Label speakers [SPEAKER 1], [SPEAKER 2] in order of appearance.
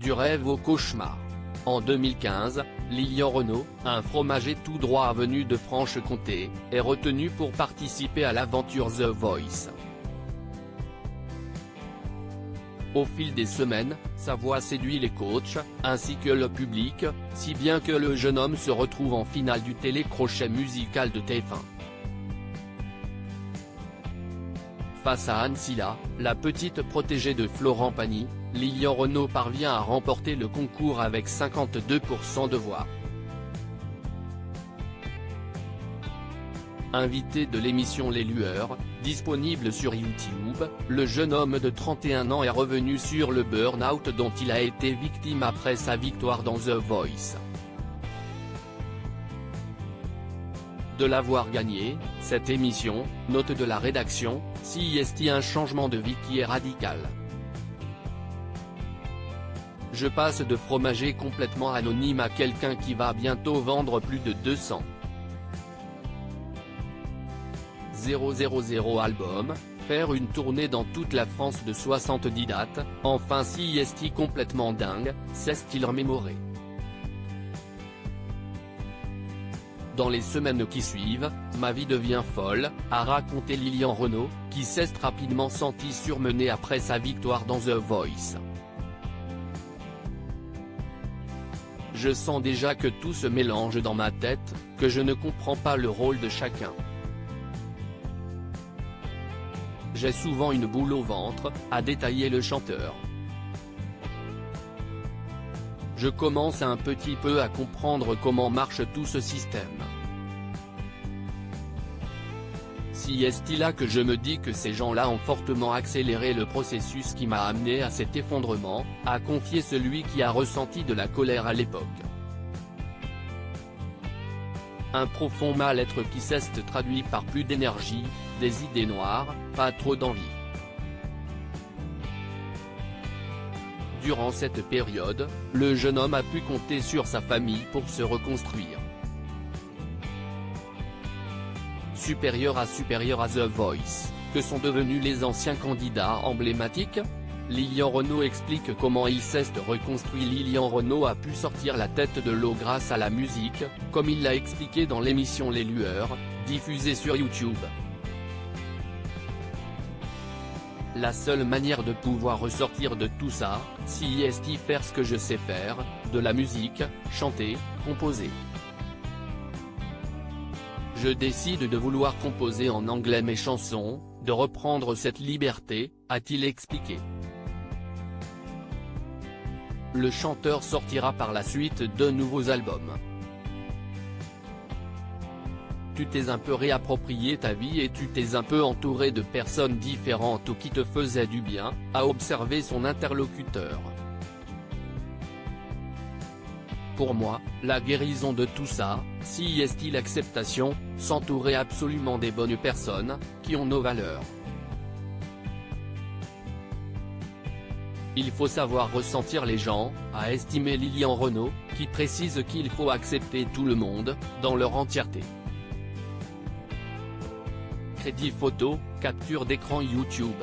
[SPEAKER 1] Du rêve au cauchemar. En 2015, Lilian Renaud, un fromager tout droit venu de Franche-Comté, est retenu pour participer à l'aventure The Voice. Au fil des semaines, sa voix séduit les coachs, ainsi que le public, si bien que le jeune homme se retrouve en finale du télécrochet musical de TF1. Face à Anne Silla, la petite protégée de Florent Pagny, Lilian Renaud parvient à remporter le concours avec 52% de voix. Invité de l'émission Les Lueurs, disponible sur YouTube, le jeune homme de 31 ans est revenu sur le burn-out dont il a été victime après sa victoire dans The Voice. De l'avoir gagné, cette émission, note de la rédaction, CIST un changement de vie qui est radical. Je passe de fromager complètement anonyme à quelqu'un qui va bientôt vendre plus de 200 000 albums, faire une tournée dans toute la France de 70 dates, enfin CIST complètement dingue, s'est-il remémoré. Dans les semaines qui suivent, ma vie devient folle, a raconté Lilian Renaud, qui s'est rapidement senti surmené après sa victoire dans The Voice. Je sens déjà que tout se mélange dans ma tête, que je ne comprends pas le rôle de chacun. J'ai souvent une boule au ventre, a détaillé le chanteur. Je commence un petit peu à comprendre comment marche tout ce système. Si est-il là que je me dis que ces gens-là ont fortement accéléré le processus qui m'a amené à cet effondrement, a confié celui qui a ressenti de la colère à l'époque. Un profond mal-être qui s'est traduit par plus d'énergie, des idées noires, pas trop d'envie. Durant cette période, le jeune homme a pu compter sur sa famille pour se reconstruire. Supérieur à The Voice, que sont devenus les anciens candidats emblématiques ? Lilian Renaud explique comment il s'est reconstruit. Lilian Renaud a pu sortir la tête de l'eau grâce à la musique, comme il l'a expliqué dans l'émission Les Lueurs, diffusée sur YouTube. La seule manière de pouvoir ressortir de tout ça, c'est faire ce que je sais faire, de la musique, chanter, composer. Je décide de vouloir composer en anglais mes chansons, de reprendre cette liberté, a-t-il expliqué. Le chanteur sortira par la suite 2 nouveaux albums. Tu t'es un peu réapproprié ta vie et tu t'es un peu entouré de personnes différentes ou qui te faisaient du bien, a observé son interlocuteur. Pour moi, la guérison de tout ça, si est-il l'acceptation, s'entourer absolument des bonnes personnes, qui ont nos valeurs. Il faut savoir ressentir les gens, a estimé Lilian Renaud, qui précise qu'il faut accepter tout le monde, dans leur entièreté. Crédit photo, capture d'écran YouTube.